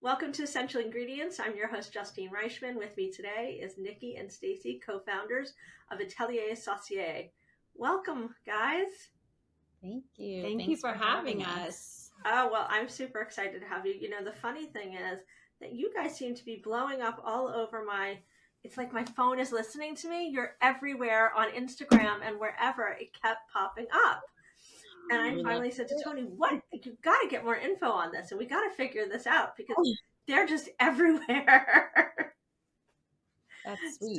Welcome to Essential Ingredients. I'm your host, Justine Reichman. With me today is Nikki and Staci, co-founders of Atelier Saucier. Welcome, guys. Thank you. Thank you for having us. Oh, well, I'm super excited to have you. You know, the funny thing is that you guys seem to be blowing up all over it's like my phone is listening to me. You're everywhere on Instagram and wherever. It kept popping up. And I finally said to Tony, what? You've got to get more info on this and we got to figure this out because they're just everywhere. That's sweet.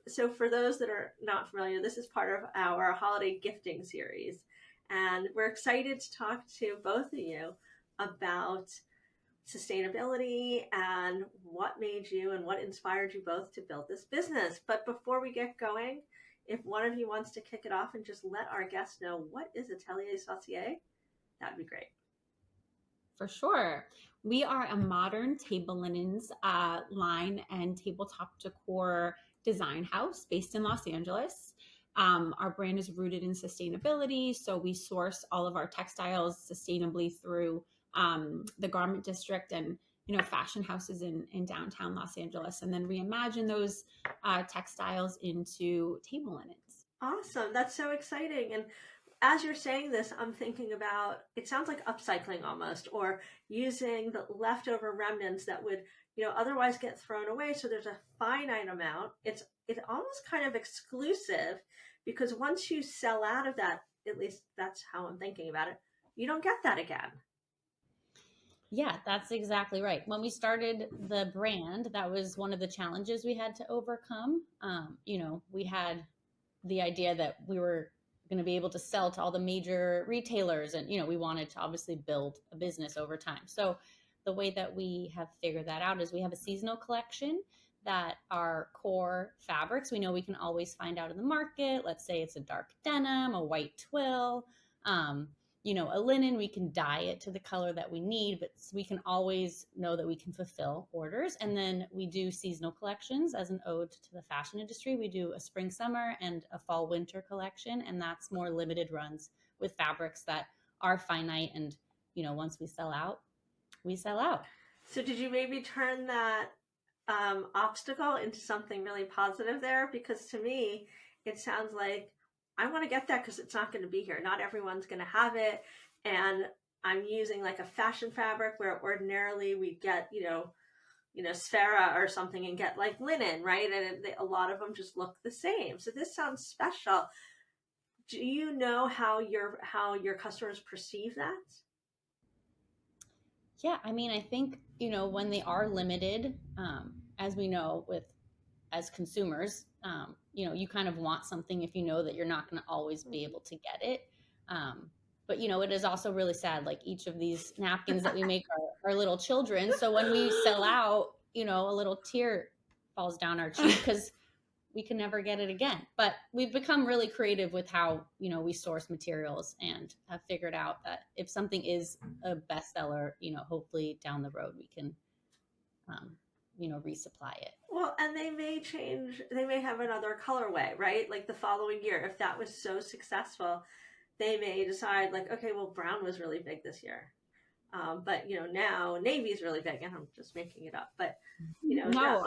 So for those that are not familiar, this is part of our holiday gifting series. And we're excited to talk to both of you about sustainability and what made you and what inspired you both to build this business. But before we get going, if one of you wants to kick it off and just let our guests know what is Atelier Saucier, that'd be great. For sure. We are a modern table linens line and tabletop decor design house based in Los Angeles. Our brand is rooted in sustainability, so we source all of our textiles sustainably through the garment district and fashion houses in downtown Los Angeles, and then reimagine those textiles into table linens. Awesome. That's so exciting. And as you're saying this, I'm thinking about, it sounds like upcycling almost, or using the leftover remnants that would, otherwise get thrown away. So there's a finite amount. It's almost kind of exclusive because once you sell out of that, at least that's how I'm thinking about it, you don't get that again. Yeah, that's exactly right. When we started the brand, that was one of the challenges we had to overcome. We had the idea that we were going to be able to sell to all the major retailers, and we wanted to obviously build a business over time. So the way that we have figured that out is we have a seasonal collection that are core fabrics we know we can always find out in the market. Let's say it's a dark denim, a white twill, a linen. We can dye it to the color that we need, but we can always know that we can fulfill orders. And then we do seasonal collections as an ode to the fashion industry. We do a spring, summer, and a fall, winter collection. And that's more limited runs with fabrics that are finite. And, once we sell out, we sell out. So did you maybe turn that obstacle into something really positive there? Because to me, it sounds like I want to get that because it's not going to be here. Not everyone's going to have it. And I'm using like a fashion fabric where ordinarily we get, Sfera or something and get like linen, right? And a lot of them just look the same. So this sounds special. Do you know how your customers perceive that? Yeah, I think, when they are limited, as we know as consumers, you kind of want something if you know that you're not going to always be able to get it. But, it is also really sad. Like each of these napkins that we make are little children. So when we sell out, a little tear falls down our cheek because we can never get it again. But we've become really creative with how, we source materials and have figured out that if something is a bestseller, hopefully down the road we can, resupply it. Well, and they may change, they may have another colorway, right? Like the following year, if that was so successful, they may decide like, okay, well, brown was really big this year. But, now navy is really big and I'm just making it up, but, No,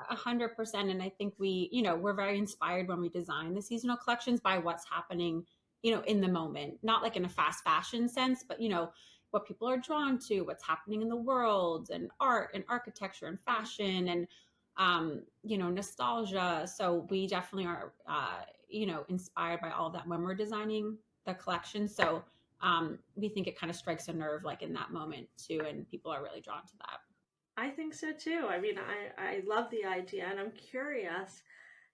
100%. And I think we're very inspired when we design the seasonal collections by what's happening, in the moment, not like in a fast fashion sense, but, what people are drawn to, what's happening in the world, and art and architecture and fashion and, nostalgia. So we definitely are, inspired by all of that when we're designing the collection. So we think it kind of strikes a nerve like in that moment too. And people are really drawn to that. I think so too. I mean, I love the idea and I'm curious,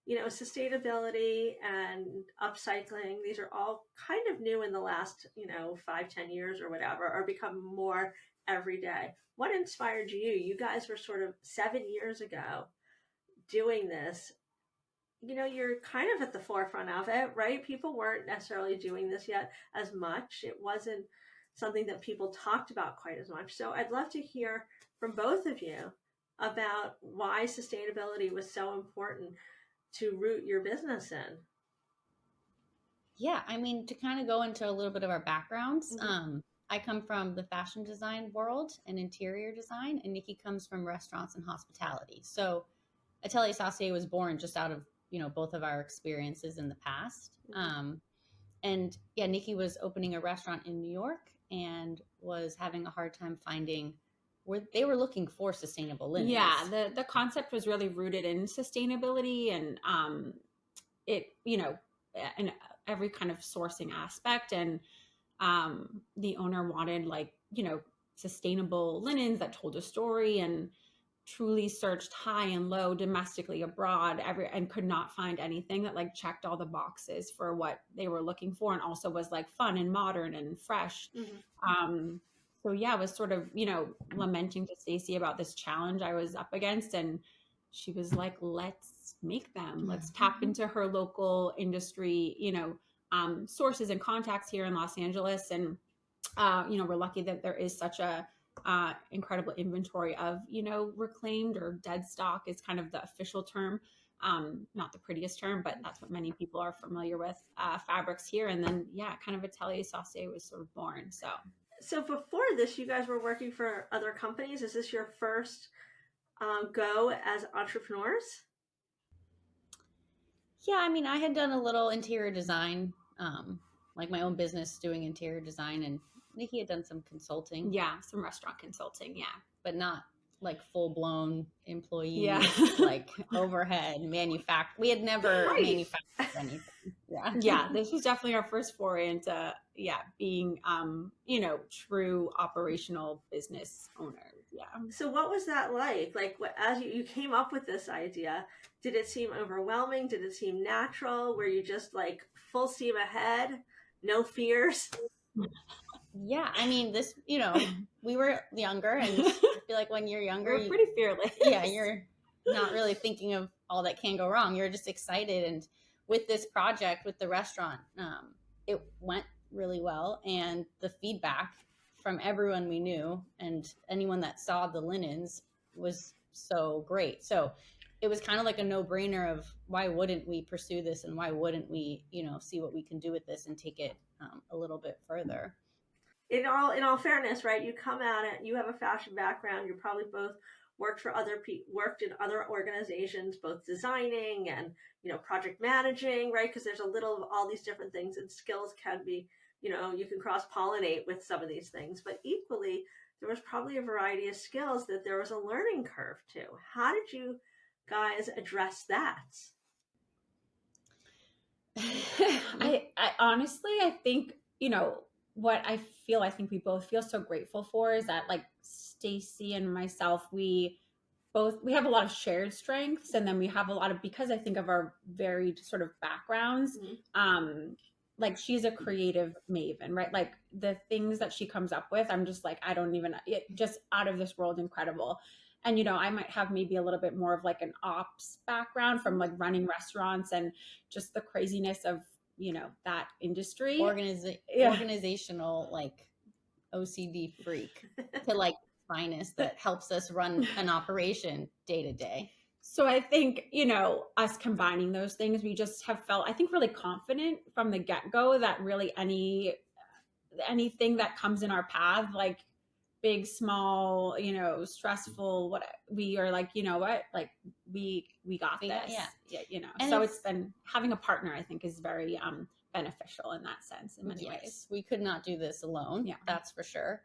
sustainability and upcycling, these are all kind of new in the last, 5-10 years or whatever, or become more every day. What inspired you? You guys were sort of 7 years ago doing this. You're kind of at the forefront of it, right? People weren't necessarily doing this yet as much. It wasn't something that people talked about quite as much. So I'd love to hear from both of you about why sustainability was so important to root your business in. Yeah, to kind of go into a little bit of our backgrounds. I come from the fashion design world and interior design, and Nikki comes from restaurants and hospitality. So Atelier Saucier was born just out of, both of our experiences in the past. And yeah, Nikki was opening a restaurant in New York and was having a hard time finding where they were looking for sustainable linens. Yeah, the concept was really rooted in sustainability and it, in every kind of sourcing aspect. And the owner wanted sustainable linens that told a story, and truly searched high and low, domestically, abroad, and could not find anything that like checked all the boxes for what they were looking for, and also was like fun and modern and fresh. So yeah, I was sort of, lamenting to Staci about this challenge I was up against, and she was like, let's make them. Let's tap into her local industry, sources and contacts here in Los Angeles. And we're lucky that there is such a incredible inventory of, reclaimed or dead stock is kind of the official term. Not the prettiest term, but that's what many people are familiar with, fabrics here. And then, yeah, kind of Atelier Saucier was sort of born. So before this, you guys were working for other companies. Is this your first go as entrepreneurs? Yeah, I mean, I had done a little interior design, like my own business doing interior design, and Nikki had done some consulting. Yeah, some restaurant consulting, yeah. But not like full-blown employees, yeah. like overhead manufacture. We had never manufactured anything. Yeah, this was definitely our first foray into being true operational business owners. Yeah. So what was that like? Like, as you came up with this idea, did it seem overwhelming? Did it seem natural? Were you just like full steam ahead, no fears? Yeah, I mean, this, we were younger, and I feel like when you're younger, we're pretty fearless. Yeah, you're not really thinking of all that can go wrong. You're just excited. And with this project, with the restaurant, it went really well. And the feedback from everyone we knew and anyone that saw the linens was so great. So it was kind of like a no-brainer of why wouldn't we pursue this, and why wouldn't we, see what we can do with this and take it a little bit further. In all fairness, right? You come at it. You have a fashion background. You probably both worked in other organizations, both designing and project managing, right? Because there's a little of all these different things, and skills can be, you can cross pollinate with some of these things. But equally, there was probably a variety of skills that there was a learning curve to. How did you guys address that? I honestly, I think, what I think we both feel so grateful for is that like Staci and myself, we have a lot of shared strengths, and then we have a lot of, because I think of our varied sort of backgrounds, like she's a creative maven, right? Like the things that she comes up with, I'm just like, I don't even, just out of this world incredible. And, I might have maybe a little bit more of like an ops background from like running restaurants and just the craziness of, that industry. Organizational, like OCD freak to like finest that helps us run an operation day to day. So I think, us combining those things, we just have felt, I think, really confident from the get-go that really anything that comes in our path, like big, small, stressful, what, we are like, what, like we got this. Yeah. And so it's been, having a partner, I think, is very beneficial in that sense in many ways. We could not do this alone. Yeah, that's for sure.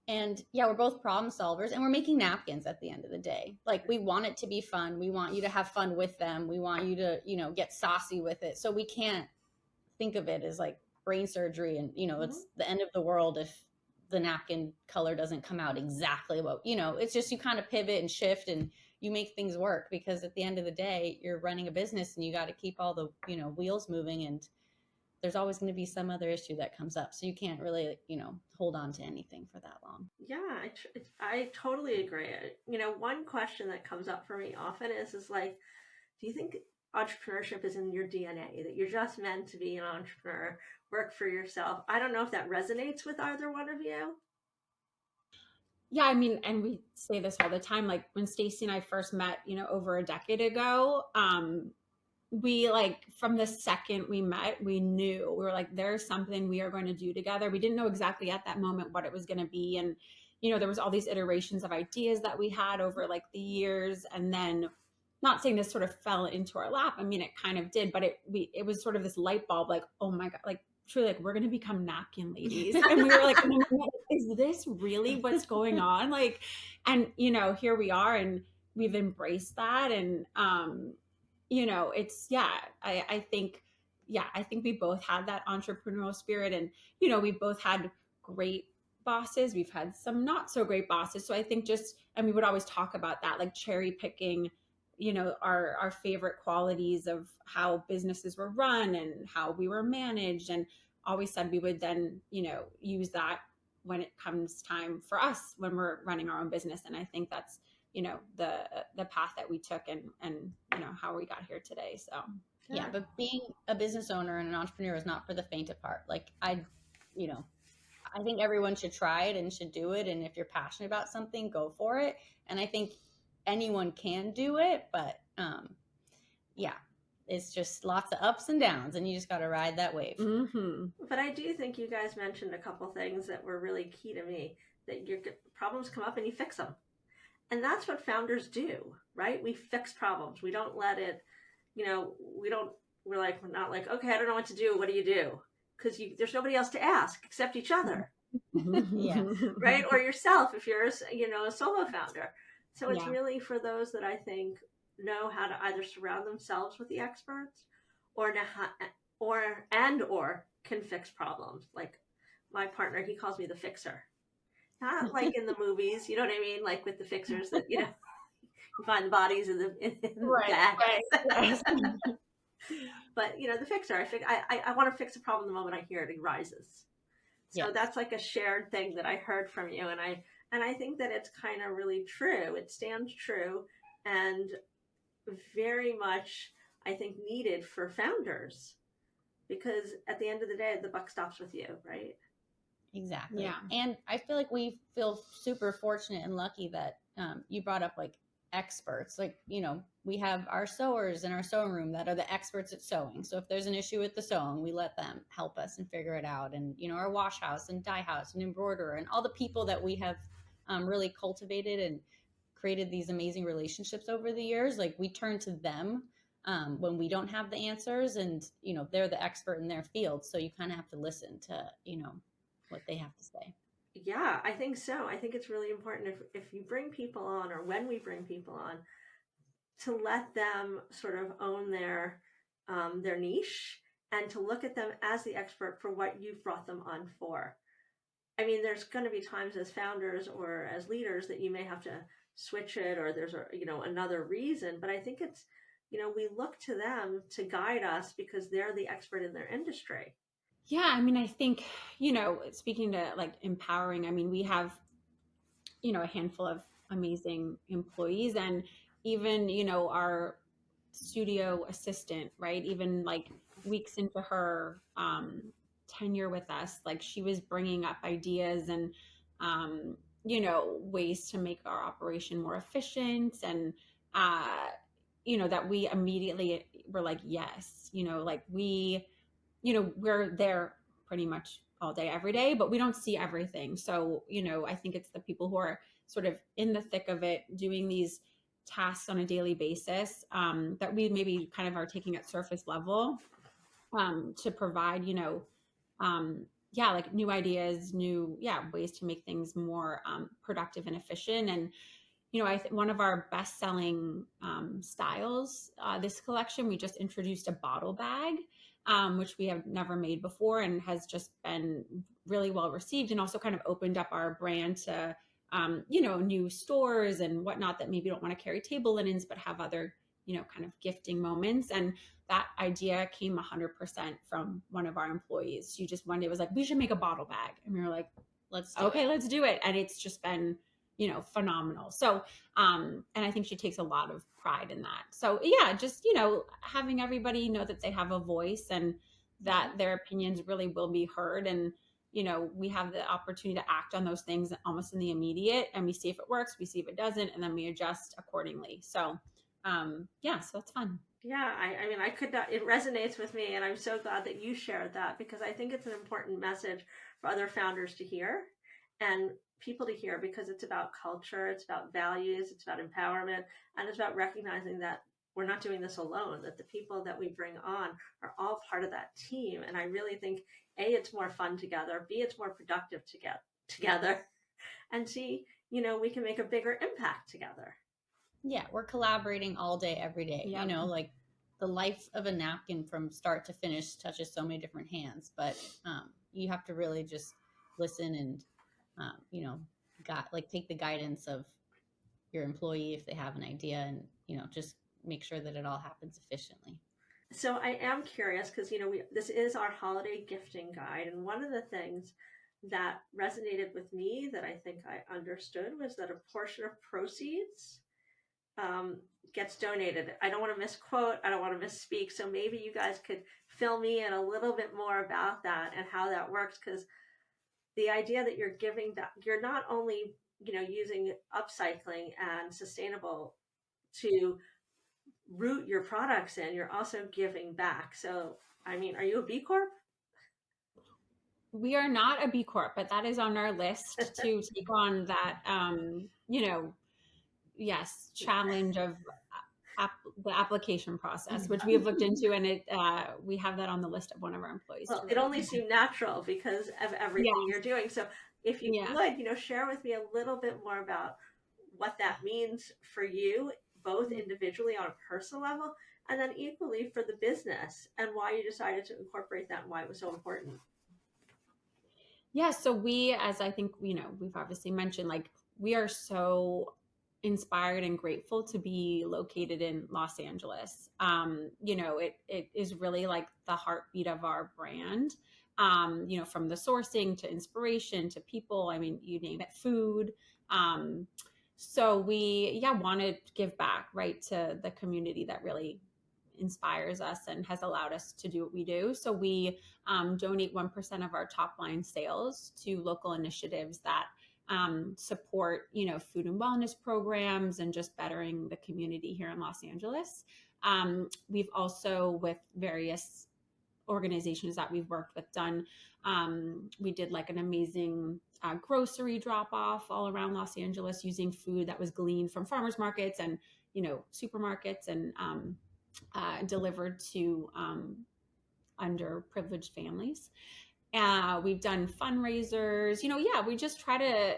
And yeah, we're both problem solvers, and we're making napkins at the end of the day. Like, we want it to be fun. We want you to have fun with them. We want you to, get saucy with it. So we can't think of it as like brain surgery and, it's the end of the world if the napkin color doesn't come out exactly what, it's just, you kind of pivot and shift and you make things work, because at the end of the day, you're running a business and you got to keep all the, wheels moving, and there's always going to be some other issue that comes up. So you can't really, hold on to anything for that long. Yeah, I totally agree. One question that comes up for me often is like, do you think entrepreneurship is in your DNA, that you're just meant to be an entrepreneur, work for yourself? I don't know if that resonates with either one of you. Yeah, I mean, and we say this all the time, like when Staci and I first met, over a decade ago, we like from the second we met, we knew we were like, there's something we are going to do together. We didn't know exactly at that moment what it was going to be. And, there was all these iterations of ideas that we had over like the years. And then not saying this sort of fell into our lap. I mean, it kind of did, but it was sort of this light bulb, like, oh my God, like truly like we're going to become napkin ladies. And we were like, is this really what's going on? Like, and, here we are and we've embraced that. And, it's, I think, I think we both had that entrepreneurial spirit and, we both had great bosses. We've had some not so great bosses. So I think and we would always talk about that, like cherry picking, our favorite qualities of how businesses were run and how we were managed, and always said we would then, use that when it comes time for us when we're running our own business. And I think that's, the path that we took and how we got here today. So yeah, but being a business owner and an entrepreneur is not for the faint of heart. Like I think everyone should try it and should do it. And if you're passionate about something, go for it. And I think anyone can do it, but it's just lots of ups and downs, and you just got to ride that wave. Mm-hmm. But I do think you guys mentioned a couple things that were really key to me, that your problems come up and you fix them. And that's what founders do, right? We fix problems. We don't let it, we're not like, okay, I don't know what to do. What do you do? Because there's nobody else to ask except each other. Yeah. Right? Or yourself if you're, a solo founder. So it's really for those that I think know how to either surround themselves with the experts or can fix problems. Like my partner, he calls me the fixer. Not like in the movies, you know what I mean? Like with the fixers that, you find the bodies in the right. But, the fixer, I want to fix a problem the moment I hear it arises. So that's like a shared thing that I heard from you. And I think that it's kind of really true. It stands true and very much, I think, needed for founders, because at the end of the day, the buck stops with you, right? Exactly. Yeah. And I feel like we feel super fortunate and lucky that you brought up like experts. Like, we have our sewers in our sewing room that are the experts at sewing. So if there's an issue with the sewing, we let them help us and figure it out. And, our wash house and dye house and embroiderer and all the people that we have really cultivated and created these amazing relationships over the years. Like we turn to them when we don't have the answers, and, they're the expert in their field. So you kind of have to listen to, what they have to say. Yeah, I think so. I think it's really important if you bring people on, or when we bring people on, to let them sort of own their niche and to look at them as the expert for what you've brought them on for. I mean, there's going to be times as founders or as leaders that you may have to switch it, or there's another reason. But I think it's, we look to them to guide us because they're the expert in their industry. Yeah, I mean, I think, speaking to like empowering, I mean, we have, a handful of amazing employees, and even, our studio assistant, right? Even like weeks into her tenure with us, like she was bringing up ideas and, ways to make our operation more efficient. And, that we immediately were like, yes, like we're there pretty much all day, every day, but we don't see everything. So, I think it's the people who are sort of in the thick of it, doing these tasks on a daily basis, that we maybe kind of are taking at surface level, to provide, like new ideas, new, ways to make things more productive and efficient. And, one of our best selling styles, this collection, we just introduced a bottle bag, which we have never made before and has just been really well received, and also kind of opened up our brand to, new stores and whatnot that maybe don't want to carry table linens, but have other, kind of gifting moments. And that idea came 100% from one of our employees. She just one day was like, we should make a bottle bag. And we were like, let's do it. And it's just been, phenomenal. So, and I think she takes a lot of pride in that. So just, having everybody know that they have a voice and that their opinions really will be heard. And, we have the opportunity to act on those things almost in the immediate, and we see if it works, we see if it doesn't, and then we adjust accordingly. So, so that's fun. Yeah, I mean, I could not, it resonates with me, and I'm so glad that you shared that because I think it's an important message for other founders to hear and people to hear because it's about culture, it's about values, it's about empowerment, and it's about recognizing that we're not doing this alone, that the people that we bring on are all part of that team. And I really think A, it's more fun together, B, it's more productive together, and C, we can make a bigger impact together. Yeah, we're collaborating all day, every day. Yeah. Like the life of a napkin from start to finish touches so many different hands, but you have to really just listen and, take the guidance of your employee if they have an idea, and just make sure that it all happens efficiently. So I am curious because this is our holiday gifting guide, and one of the things that resonated with me that I think I understood was that a portion of proceeds um, gets donated. I don't want to misquote, I don't want to misspeak, so maybe you guys could fill me in a little bit more about that and how that works, because the idea that you're giving that you're not only using upcycling and sustainable to root your products in, you're also giving back. So, I mean, are you a B Corp? We are not a B Corp, but that is on our list to take on that, yes, challenge of the application process, which we have looked into, and we have that on the list of one of our employees. Well, To it really only seemed natural because of everything yes. you're doing. So, if you Yeah. would, share with me a little bit more about what that means for you, both individually on a personal level, and then equally for the business, and why you decided to incorporate that and why it was so important. Yeah, so we, as I think, we've obviously mentioned, like, we are so inspired and grateful to be located in Los Angeles. It is really like the heartbeat of our brand. From the sourcing to inspiration to people, I mean, you name it, food. So we, want to give back, right, to the community that really inspires us and has allowed us to do what we do. So we donate 1% of our top line sales to local initiatives that support, food and wellness programs and just bettering the community here in Los Angeles. We've also, with various organizations that we've worked with, we did like an amazing grocery drop off all around Los Angeles using food that was gleaned from farmers markets and supermarkets, and delivered to underprivileged families. We've done fundraisers. We just try to,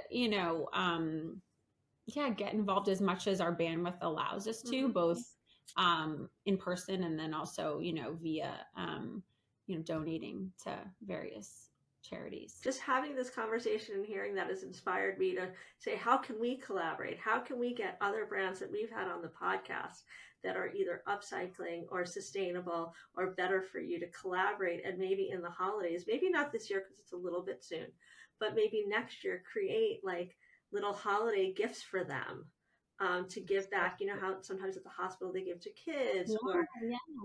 get involved as much as our bandwidth allows us to, both in person and then also, via, donating to various charities. Just having this conversation and hearing that has inspired me to say, how can we collaborate? How can we get other brands that we've had on the podcast that are either upcycling or sustainable or better for you to collaborate? And maybe in the holidays, maybe not this year because it's a little bit soon, but maybe next year create like little holiday gifts for them. To give back, how sometimes at the hospital they give to kids or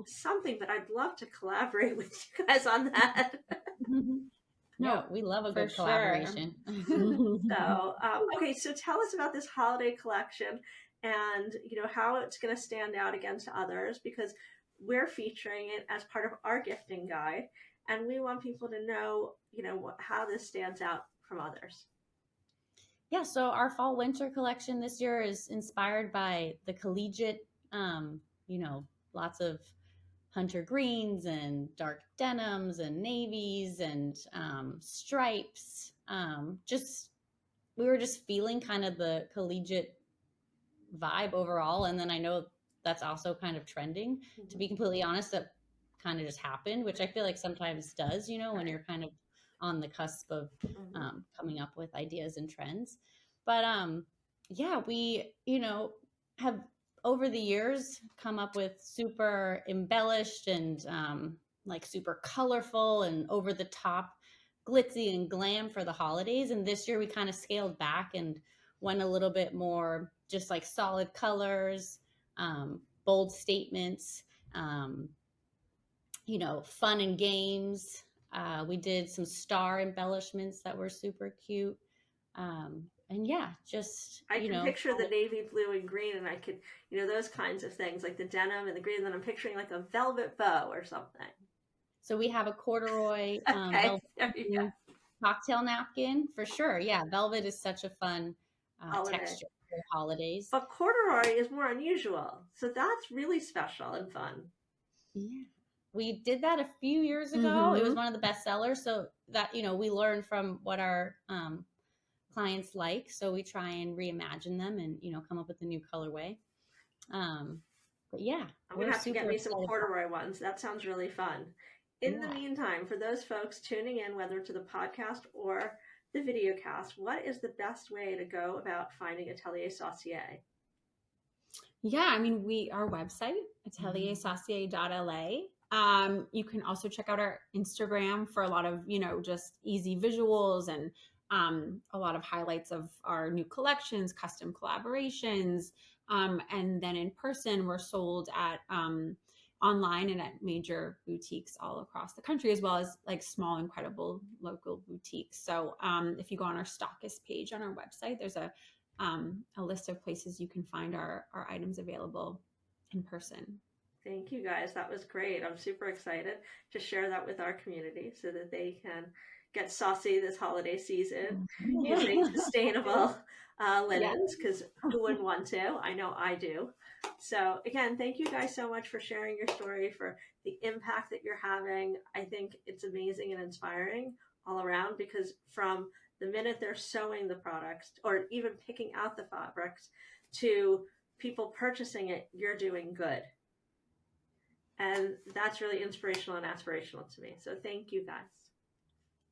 something, but I'd love to collaborate with you guys on that. No, we love a good collaboration. So, okay, so tell us about this holiday collection and how it's going to stand out against others, because we're featuring it as part of our gifting guide, and we want people to know how this stands out from others. Yeah, so our fall winter collection this year is inspired by the collegiate, lots of hunter greens and dark denims and navies and stripes. We were just feeling kind of the collegiate vibe overall. And then I know that's also kind of trending. To be completely honest, that kind of just happened, which I feel like sometimes does, when you're kind of on the cusp of coming up with ideas and trends. But we, have over the years come up with super embellished and like super colorful and over the top glitzy and glam for the holidays. And this year we kind of scaled back and went a little bit more just like solid colors, bold statements, fun and games. We did some star embellishments that were super cute. yeah, just, I can picture the navy blue and green, and I could, those kinds of things like the denim and the green. And then I'm picturing like a velvet bow or something. So we have a corduroy Okay, velvet there you go. cocktail napkin for sure. Yeah, velvet is such a fun Holiday. texture for holidays. But corduroy is more unusual, so that's really special and fun. Yeah. We did that a few years ago. It was one of the best sellers. So that, we learn from what our clients like. So we try and reimagine them and, come up with a new colorway. But yeah, I'm going to have to get me some corduroy ones. That sounds really fun. In the meantime, for those folks tuning in, whether to the podcast or the video cast, what is the best way to go about finding Atelier Saucier? Yeah, I mean, our website, ateliersaucier.la. You can also check out our Instagram for a lot of, just easy visuals and a lot of highlights of our new collections, custom collaborations. And then in person, we're sold at online and at major boutiques all across the country, as well as like small, incredible local boutiques. So if you go on our stockist page on our website, there's a list of places you can find our items available in person. Thank you guys. That was great. I'm super excited to share that with our community so that they can get saucy this holiday season using sustainable linens, because who wouldn't want to? I know I do. So again, thank you guys so much for sharing your story, for the impact that you're having. I think it's amazing and inspiring all around, because from the minute they're sewing the products or even picking out the fabrics to people purchasing it, you're doing good. And that's really inspirational and aspirational to me. So thank you guys.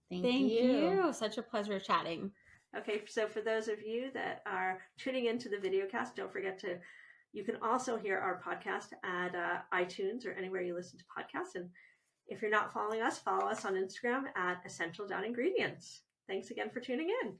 Thank you. Such a pleasure chatting. Okay, so for those of you that are tuning into the video cast, don't forget you can also hear our podcast at iTunes or anywhere you listen to podcasts. And if you're not following us, follow us on Instagram at Essential Ingredients. Thanks again for tuning in.